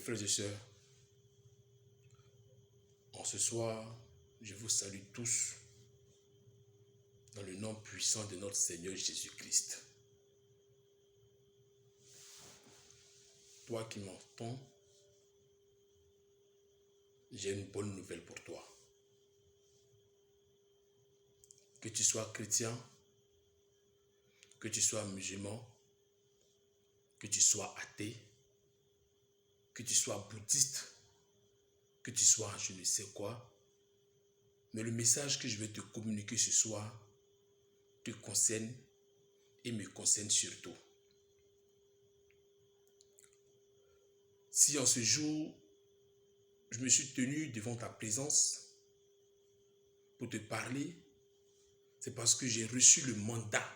frères et sœurs, en ce soir, je vous salue tous dans le nom puissant de notre Seigneur Jésus-Christ. Toi qui m'entends, j'ai une bonne nouvelle pour toi. Que tu sois chrétien, que tu sois musulman, que tu sois athée, que tu sois bouddhiste, que tu sois je ne sais quoi, mais le message que je vais te communiquer ce soir te concerne et me concerne surtout. Si en ce jour, je me suis tenu devant ta présence pour te parler, c'est parce que j'ai reçu le mandat,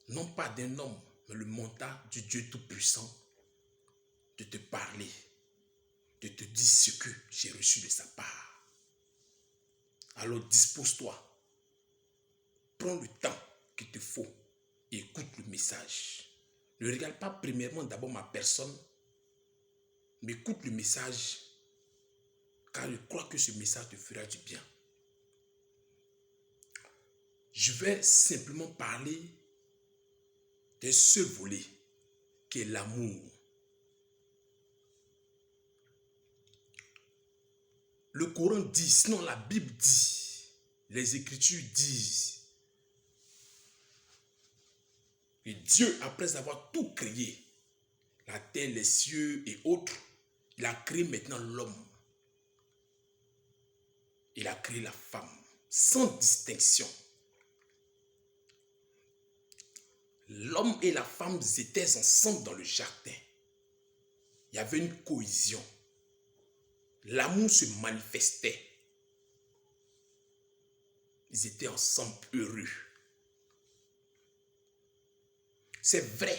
non pas d'un homme, mais le mandat du Dieu Tout-Puissant, de te parler, de te dire ce que j'ai reçu de sa part. Alors dispose-toi, prends le temps qu'il te faut et écoute le message. Ne regarde pas premièrement d'abord ma personne, mais écoute le message, car je crois que ce message te fera du bien. Je vais simplement parler d'un seul volet, qui est l'amour. Le Coran dit, sinon la Bible dit, les Écritures disent, et Dieu, après avoir tout créé, la terre, les cieux et autres, il a créé maintenant l'homme. Il a créé la femme, sans distinction. L'homme et la femme étaient ensemble dans le jardin. Il y avait une cohésion. L'amour se manifestait. Ils étaient ensemble heureux. C'est vrai,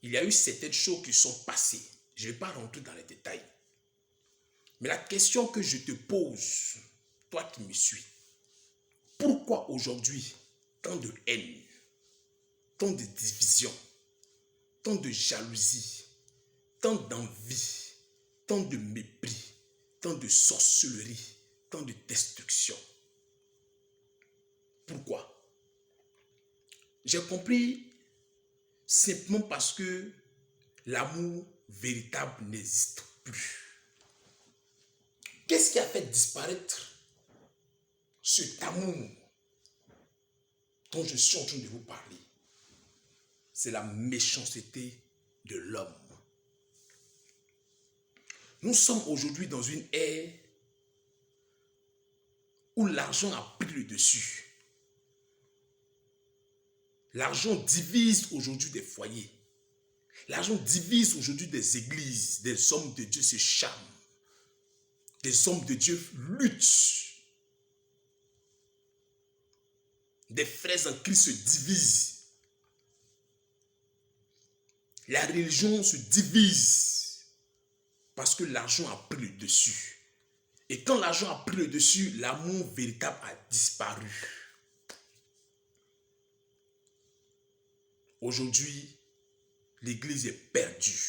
il y a eu certaines choses qui sont passées. Je ne vais pas rentrer dans les détails. Mais la question que je te pose, toi qui me suis, pourquoi aujourd'hui tant de haine, tant de division, tant de jalousie, tant d'envie, tant de mépris, tant de sorcellerie, tant de destruction? Pourquoi? J'ai compris simplement parce que l'amour véritable n'existe plus. Qu'est-ce qui a fait disparaître cet amour dont je suis en train de vous parler? C'est la méchanceté de l'homme. Nous sommes aujourd'hui dans une ère où l'argent a pris le dessus. L'argent divise aujourd'hui des foyers. L'argent divise aujourd'hui des églises. Des hommes de Dieu se charment. Des hommes de Dieu luttent. Des frères en Christ se divisent. La religion se divise parce que l'argent a pris le dessus. Et quand l'argent a pris le dessus, l'amour véritable a disparu. Aujourd'hui, l'église est perdue.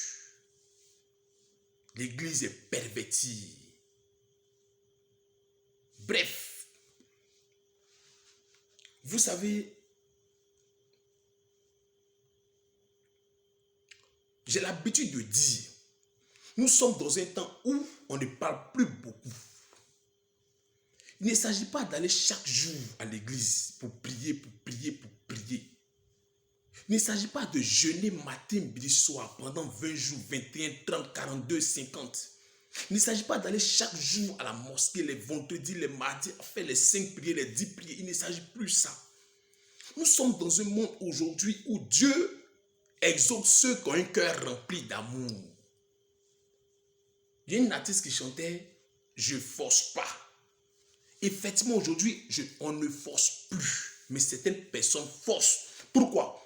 L'église est pervertie. Bref, vous savez, j'ai l'habitude de dire, nous sommes dans un temps où on ne parle plus beaucoup. Il ne s'agit pas d'aller chaque jour à l'église pour prier, pour prier, pour prier. Il ne s'agit pas de jeûner matin, midi, soir pendant 20 jours, 21, 30, 42, 50. Il ne s'agit pas d'aller chaque jour à la mosquée, les vendredis, les mardis, à faire les 5 prières, les 10 prières. Il ne s'agit plus de ça. Nous sommes dans un monde aujourd'hui où Dieu exauce ceux qui ont un cœur rempli d'amour. Il y a une artiste qui chantait « Je ne force pas ». Effectivement, aujourd'hui, on ne force plus, mais certaines personnes forcent. Pourquoi?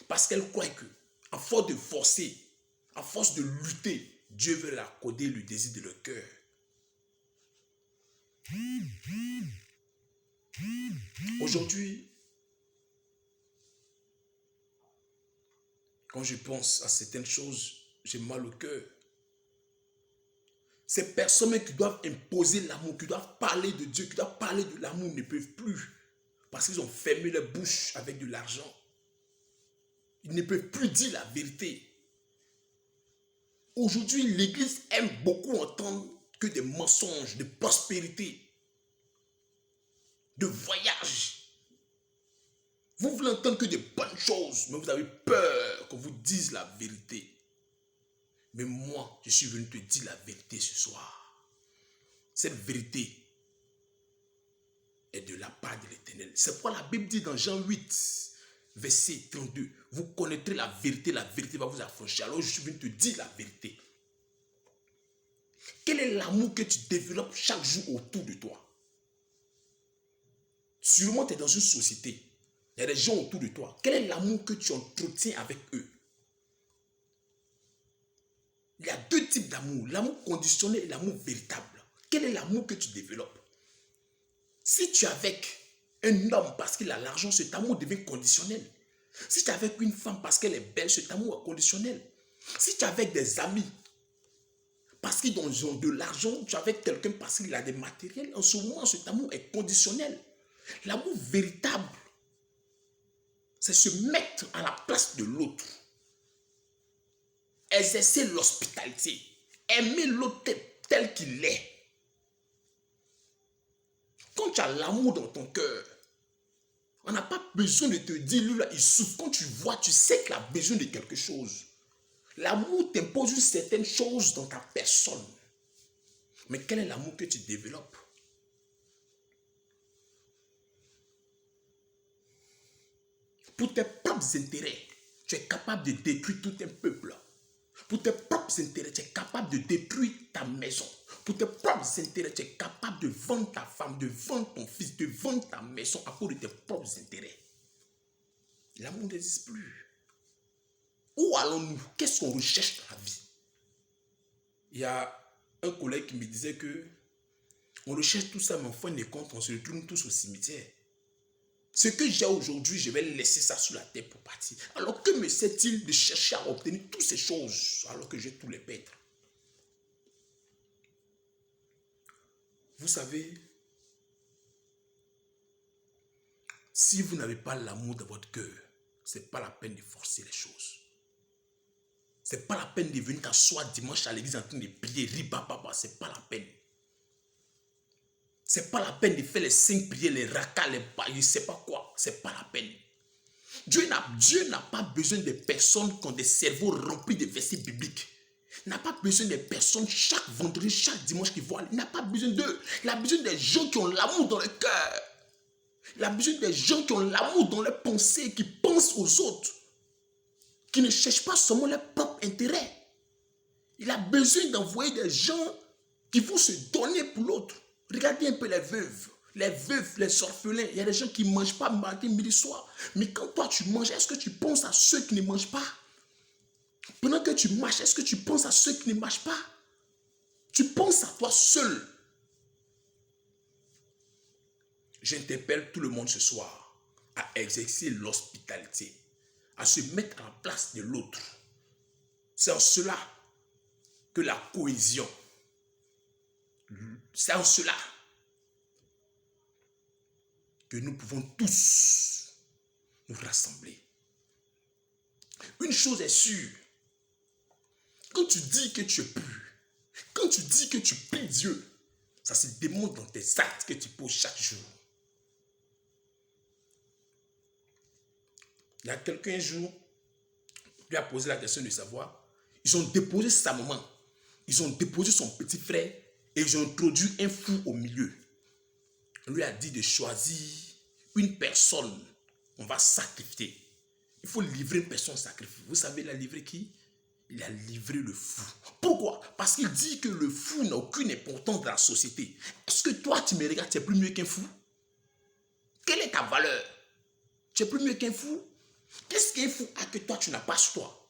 Parce qu'elles croient que, à force de forcer, à force de lutter, Dieu veut leur accorder le désir de leur cœur. Aujourd'hui, quand je pense à certaines choses, j'ai mal au cœur. Ces personnes qui doivent imposer l'amour, qui doivent parler de Dieu, qui doivent parler de l'amour ne peuvent plus. Parce qu'ils ont fermé leur bouche avec de l'argent. Ils ne peuvent plus dire la vérité. Aujourd'hui, l'Église aime beaucoup entendre que des mensonges, de prospérité, de voyage. Vous voulez entendre que des bonnes choses, mais vous avez peur qu'on vous dise la vérité. Mais moi, je suis venu te dire la vérité ce soir. Cette vérité est de la part de l'Éternel. C'est pourquoi la Bible dit dans Jean 8, verset 32, vous connaîtrez la vérité va vous affranchir. Alors je suis venu te dire la vérité. Quel est l'amour que tu développes chaque jour autour de toi? Sûrement tu es dans une société. Il y a des gens autour de toi. Quel est l'amour que tu entretiens avec eux? Il y a deux types d'amour. L'amour conditionnel et l'amour véritable. Quel est l'amour que tu développes? Si tu es avec un homme parce qu'il a l'argent, cet amour devient conditionnel. Si tu es avec une femme parce qu'elle est belle, cet amour est conditionnel. Si tu es avec des amis parce qu'ils ont de l'argent, tu es avec quelqu'un parce qu'il a des matériels, en ce moment, cet amour est conditionnel. L'amour véritable, c'est se mettre à la place de l'autre. Exercer l'hospitalité. Aimer l'autre tel qu'il est. Quand tu as l'amour dans ton cœur, on n'a pas besoin de te dire, lui là, il souffre. Quand tu vois, tu sais qu'il a besoin de quelque chose. L'amour t'impose une certaine chose dans ta personne. Mais quel est l'amour que tu développes? Pour tes propres intérêts, tu es capable de détruire tout un peuple. Pour tes propres intérêts, tu es capable de détruire ta maison. Pour tes propres intérêts, tu es capable de vendre ta femme, de vendre ton fils, de vendre ta maison à cause de tes propres intérêts. L'amour n'existe plus. Où allons-nous? Qu'est-ce qu'on recherche dans la vie? Il y a un collègue qui me disait que on recherche tout ça, mais en fin de compte, on se retrouve tous au cimetière. Ce que j'ai aujourd'hui, je vais laisser ça sous la terre pour partir. Alors que me sert-il de chercher à obtenir toutes ces choses alors que j'ai tous les perdre? Vous savez, si vous n'avez pas l'amour dans votre cœur, ce n'est pas la peine de forcer les choses. Ce n'est pas la peine de venir t'asseoir dimanche à l'église en train de prier, ribababa, ce n'est pas la peine. Ce n'est pas la peine de faire les 5 prières, les rakas, les bails, je ne sais pas quoi. Ce n'est pas la peine. Dieu n'a pas besoin de personnes qui ont des cerveaux remplis de versets bibliques. Il n'a pas besoin de personnes chaque vendredi, chaque dimanche qui vont aller. Il n'a pas besoin d'eux. Il a besoin des gens qui ont l'amour dans le cœur. Il a besoin des gens qui ont l'amour dans leurs pensées, qui pensent aux autres, qui ne cherchent pas seulement leur propre intérêt. Il a besoin d'envoyer des gens qui vont se donner pour l'autre. Regardez un peu les veuves, les orphelins. Il y a des gens qui ne mangent pas matin, midi, soir. Mais quand toi tu manges, est-ce que tu penses à ceux qui ne mangent pas? Pendant que tu marches, est-ce que tu penses à ceux qui ne marchent pas? Tu penses à toi seul. J'interpelle tout le monde ce soir à exercer l'hospitalité, à se mettre à la place de l'autre. C'est en cela que la cohésion, c'est en cela que nous pouvons tous nous rassembler. Une chose est sûre, quand tu dis que tu es pur, quand tu dis que tu pries Dieu, ça se démontre dans tes actes que tu poses chaque jour. Il y a quelqu'un un jour, lui a posé la question de savoir, ils ont déposé sa maman, ils ont déposé son petit frère et ils ont introduit un fou au milieu. On lui a dit de choisir une personne, on va sacrifier. Il faut livrer une personne sacrifiée. Vous savez, il a livré qui? Il a livré le fou. Pourquoi? Parce qu'il dit que le fou n'a aucune importance dans la société. Est-ce que toi, tu me regardes, tu es plus mieux qu'un fou? Quelle est ta valeur? Tu es plus mieux qu'un fou? Qu'est-ce qu'un fou a que toi, tu n'as pas sur toi?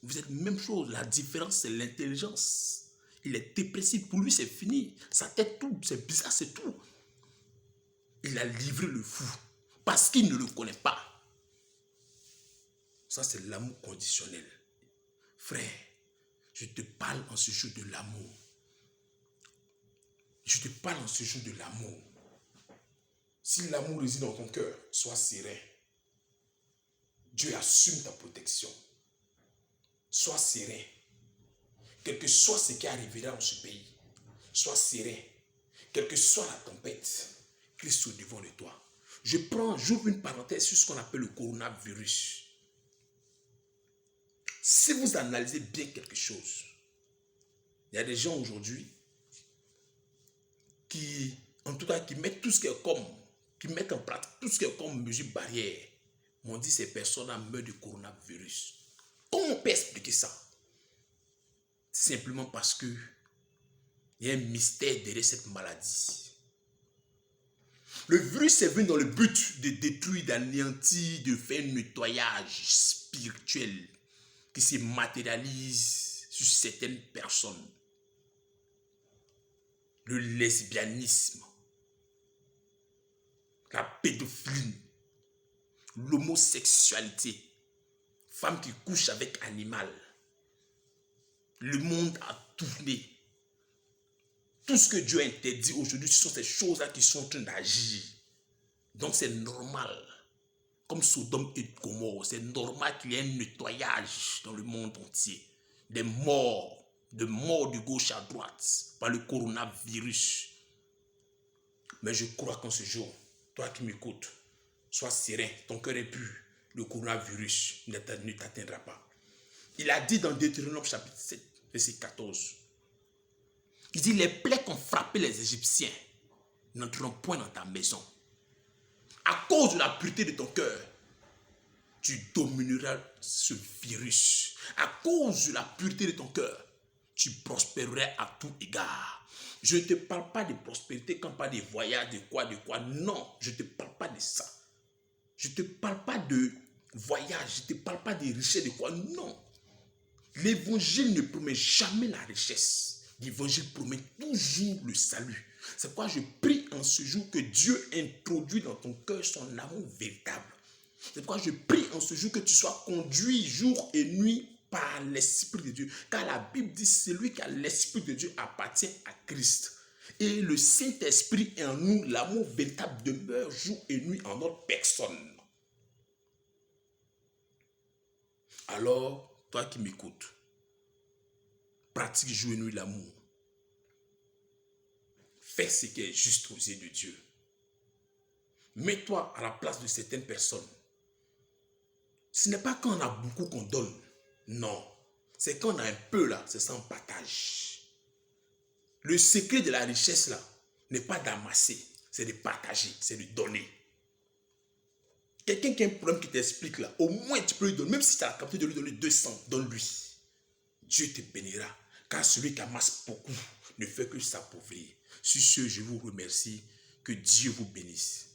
Vous êtes la même chose. La différence, c'est l'intelligence. Il est dépressif. Pour lui, c'est fini. Sa tête, tout, c'est bizarre, c'est tout. Il a livré le fou parce qu'il ne le connaît pas. Ça, c'est l'amour conditionnel. Frère, Je te parle en ce jour de l'amour. Je te parle en ce jour de l'amour. Si l'amour réside dans ton cœur, sois serein. Dieu assume ta protection. Sois serein. Quel que soit ce qui arrivera dans ce pays, sois serein. Quelle que soit la tempête, Christ est au-devant de toi. J'ouvre une parenthèse sur ce qu'on appelle le coronavirus. Si vous analysez bien quelque chose, il y a des gens aujourd'hui qui mettent tout ce qui est qui mettent en pratique tout ce qui est comme mesure barrière. M'ont dit ces personnes meurent du coronavirus. Comment on peut expliquer ça? Simplement parce que il y a un mystère derrière cette maladie. Le virus est venu dans le but de détruire, d'anéantir, de faire un nettoyage spirituel qui se matérialise sur certaines personnes. Le lesbianisme, la pédophilie, l'homosexualité, femme qui couche avec animal. Le monde a tourné. Tout ce que Dieu a interdit aujourd'hui, ce sont ces choses-là qui sont en train d'agir. Donc c'est normal. Comme Sodome et Gomorrhe, c'est normal qu'il y ait un nettoyage dans le monde entier. Des morts, de gauche à droite par le coronavirus. Mais je crois qu'en ce jour, toi qui m'écoutes, sois serein, ton cœur est pur. Le coronavirus ne t'atteindra pas. Il a dit dans Deutéronome chapitre 7, verset 14. Il dit, les plaies qu'ont frappé les Égyptiens n'entreront point dans ta maison. À cause de la pureté de ton cœur, tu domineras ce virus. À cause de la pureté de ton cœur, tu prospéreras à tout égard. Je ne te parle pas de prospérité quand pas des voyages, de quoi. Non, je ne te parle pas de ça. Je ne te parle pas de voyage, je ne te parle pas de richesse, de quoi. Non. L'évangile ne promet jamais la richesse. L'évangile promet toujours le salut. C'est pourquoi je prie en ce jour que Dieu introduit dans ton cœur son amour véritable. C'est pourquoi je prie en ce jour que tu sois conduit jour et nuit par l'Esprit de Dieu. Car la Bible dit, celui qui a l'Esprit de Dieu appartient à Christ. Et le Saint-Esprit est en nous, l'amour véritable demeure jour et nuit en notre personne. Alors, toi qui m'écoutes, pratique jour et nuit l'amour. Fais ce qui est juste aux yeux de Dieu. Mets-toi à la place de certaines personnes. Ce n'est pas quand on a beaucoup qu'on donne. Non. C'est quand on a un peu là, c'est sans partage. Le secret de la richesse là n'est pas d'amasser, c'est de partager, c'est de donner. Quelqu'un qui a un problème qui t'explique là, au moins tu peux lui donner, même si tu as la capacité de lui donner 200, donne-lui. Dieu te bénira, car celui qui amasse beaucoup ne fait que s'appauvrir. Sur ce, je vous remercie. Que Dieu vous bénisse.